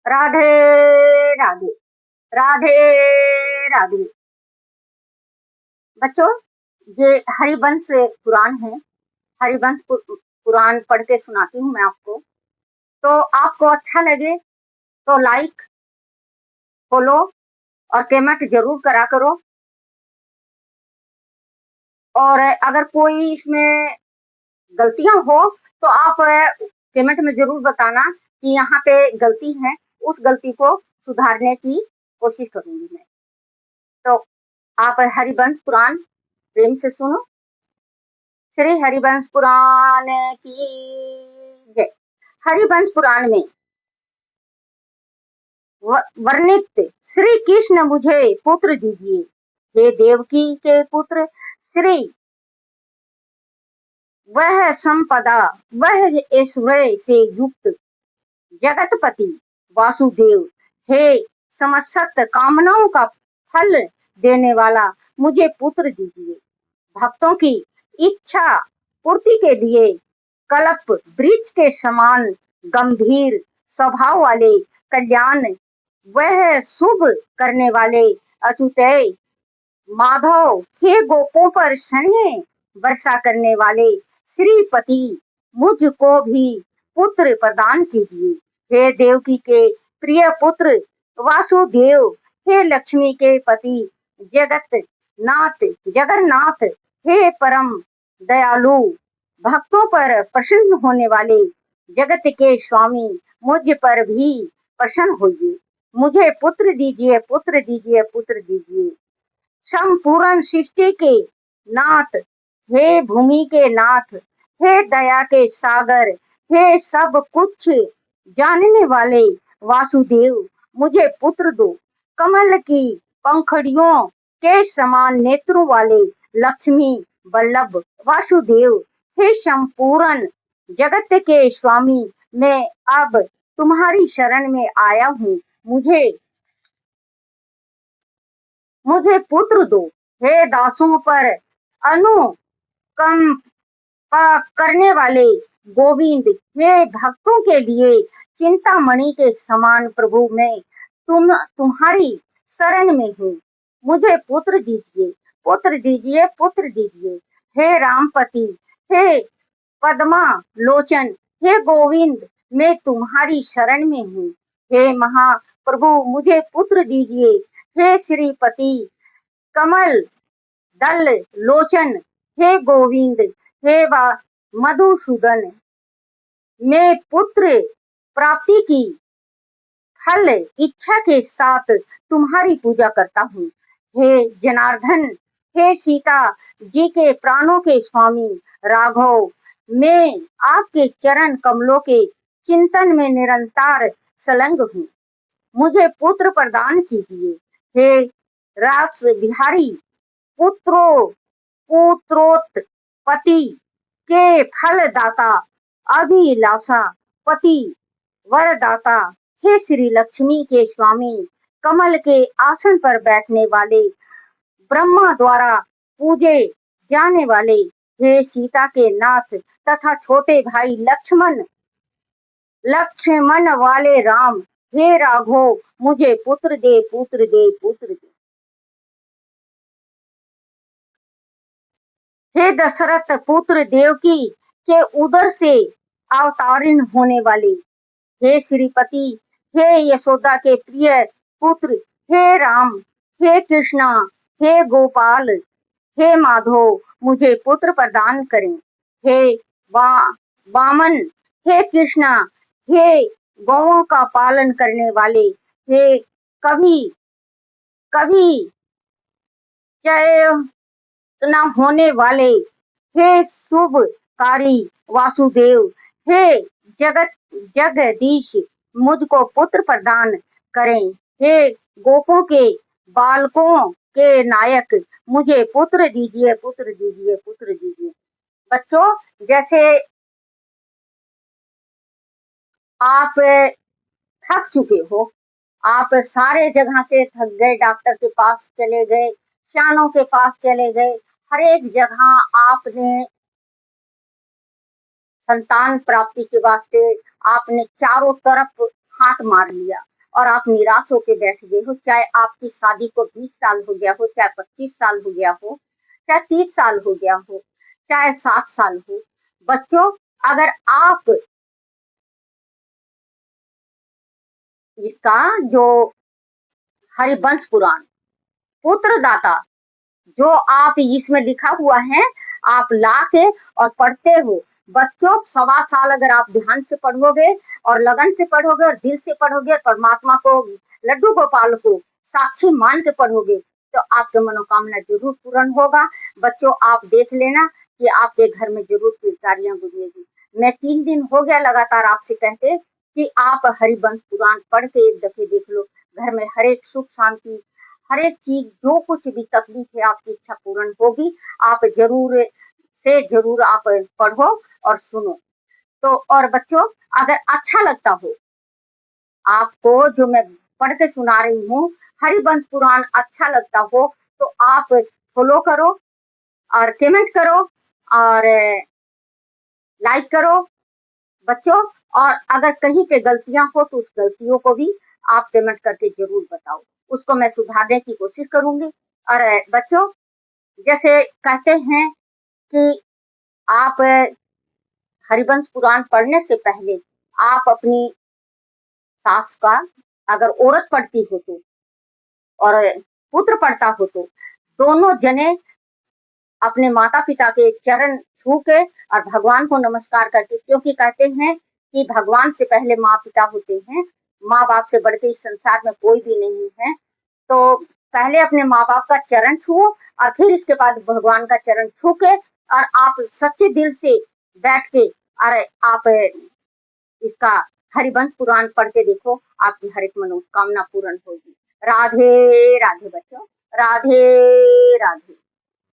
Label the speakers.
Speaker 1: राधे राधे। राधे राधे। बच्चों, ये हरिवंश पुराण है। हरिवंश पुराण पढ़ के सुनाती हूँ मैं आपको। तो आपको अच्छा लगे तो लाइक, फॉलो और कमेंट जरूर करा करो। और अगर कोई इसमें गलतियां हो तो आप कमेंट में जरूर बताना कि यहाँ पे गलती है। उस गलती को सुधारने की कोशिश करूंगी मैं। तो आप हरिवंश पुराण प्रेम से सुनो। श्री हरिवंश पुराण की जय। हरिवंश पुराण में वर्णित श्री कृष्ण मुझे पुत्र दीजिए, हे देवकी के पुत्र श्री वह संपदा, वह ऐश्वर्य से युक्त जगतपति वासुदेव, हे समस्त कामनाओं का फल देने वाला मुझे पुत्र दीजिए। भक्तों की इच्छा पूर्ति के लिए कल्प वृक्ष के समान गंभीर स्वभाव वाले, कल्याण वह शुभ करने वाले अच्युतय माधव, हे गोपों पर स्नेह वर्षा करने वाले श्रीपति, मुझको भी पुत्र प्रदान कीजिए। हे देवकी के प्रिय पुत्र वासुदेव, हे लक्ष्मी के पति जगत नाथ जगन्नाथ, हे परम दयालु भक्तों पर प्रसन्न होने वाले जगत के स्वामी, मुझ पर भी प्रसन्न होइए। मुझे पुत्र दीजिए, पुत्र दीजिए, पुत्र दीजिए। संपूर्ण सृष्टि के नाथ, हे भूमि के नाथ, हे दया के सागर, हे सब कुछ जानने वाले वासुदेव, मुझे पुत्र दो। कमल की पंखड़ियों के समान नेत्रों वाले लक्ष्मी वल्लभ वासुदेव, हे संपूर्ण जगत के स्वामी, मैं अब तुम्हारी शरण में आया हूँ। मुझे पुत्र दो। हे दासों पर अनुकंप करने वाले गोविंद, हे भक्तों के लिए चिंतामणि के समान प्रभु, मैं तुम्हारी शरण में हूँ। मुझे पुत्र दीजिए, पुत्र दीजिए, पुत्र दीजिए। हे रामपति, हे पद्मा लोचन, हे गोविंद, मैं तुम्हारी शरण में हूँ। हे महाप्रभु, मुझे पुत्र दीजिए। हे श्रीपति कमल दल लोचन, हे गोविंद, हे मधुसूदन, मैं पुत्र प्राप्ति की फल इच्छा के साथ तुम्हारी पूजा करता हूँ। हे जनार्दन, हे सीता जी के प्राणों के स्वामी राघव, मैं आपके चरण कमलों के चिंतन में निरंतर संलग्न हूँ। मुझे पुत्र प्रदान कीजिए। हे रास बिहारी पुत्रोत्पत्ति के फलदाता, अभिलाषा पति वरदाता, हे श्री लक्ष्मी के स्वामी, कमल के आसन पर बैठने वाले, ब्रह्मा द्वारा पूजे जाने वाले, हे सीता के नाथ तथा छोटे भाई लक्ष्मण वाले राम, हे राघव, मुझे पुत्र दे, पुत्र दे, पुत्र दे। हे दशरथ पुत्र देवकी के उदर से अवतारिण होने वाले, हे श्रीपति, हे यशोदा के प्रिय पुत्र, हे राम, हे कृष्णा, हे गोपाल, हे माधव, मुझे पुत्र प्रदान करें। हे वामन, हे कृष्णा, हे गौओं का पालन करने वाले, हे कभी चय न होने वाले, हे शुभकारी वासुदेव, हे जगदीश, मुझको पुत्र प्रदान करें। हे गोपों के बालकों के नायक, मुझे पुत्र दीजिए, पुत्र दीजिए, पुत्र दीजिए। बच्चों, जैसे आप थक चुके हो, आप सारे जगह से थक गए, डॉक्टर के पास चले गए, शानों के पास चले गए, हर एक जगह आपने संतान प्राप्ति के वास्ते आपने चारों तरफ हाथ मार लिया, और आप निराश होकर बैठ गए हो, चाहे आपकी शादी को 20 साल हो गया हो, चाहे 25 साल हो गया हो, चाहे 30 साल हो गया हो, चाहे 7 साल हो। बच्चों, अगर आप इसका जो हरिवंश पुराण पुत्रदाता जो आप इसमें लिखा हुआ है, आप ला के और पढ़ते हो। बच्चों, 1.25 साल अगर आप ध्यान से पढ़ोगे और लगन से पढ़ोगे और दिल से पढ़ोगे, परमात्मा को, लड्डू गोपाल को साक्षी मान के पढ़ोगे, तो आपके मनोकामना जरूर पूर्ण होगा। बच्चों, आप देख लेना कि आपके घर में जरूर पिचकारियां गुजरेगी। मैं 3 दिन हो गया लगातार आपसे कहते कि आप हरिवंश पुराण पढ़ के एक दफे देख लो। घर में हर एक सुख शांति, हर एक चीज, जो कुछ भी तकलीफ है, आपकी इच्छा पूर्ण होगी। आप जरूर से जरूर आप पढ़ो और सुनो। तो और बच्चों, अगर अच्छा लगता हो आपको जो मैं पढ़ के सुना रही हूँ, हरिवंश पुराण अच्छा लगता हो, तो आप फॉलो करो और कमेंट करो और लाइक करो बच्चों। और अगर कहीं पे गलतियां हो तो उस गलतियों को भी आप कमेंट करके जरूर बताओ, उसको मैं सुधारने की कोशिश करूंगी। और बच्चों, जैसे कहते हैं कि आप हरिवंश पुराण पढ़ने से पहले आप अपनी सास का, अगर औरत पढ़ती हो तो और पुत्र पढ़ता हो तो, दोनों जने अपने माता पिता के चरण छू के और भगवान को नमस्कार करके, क्योंकि कहते हैं कि भगवान से पहले माँ पिता होते हैं, माँ बाप से बढ़ के इस संसार में कोई भी नहीं है। तो पहले अपने माँ बाप का चरण छुओ और फिर इसके बाद भगवान का चरण छू के और आप सच्चे दिल से बैठ के और आप इसका हरिवंश पुराण पढ़ के देखो, आपकी हर एक मनोकामना पूर्ण होगी। राधे राधे बच्चों, राधे राधे।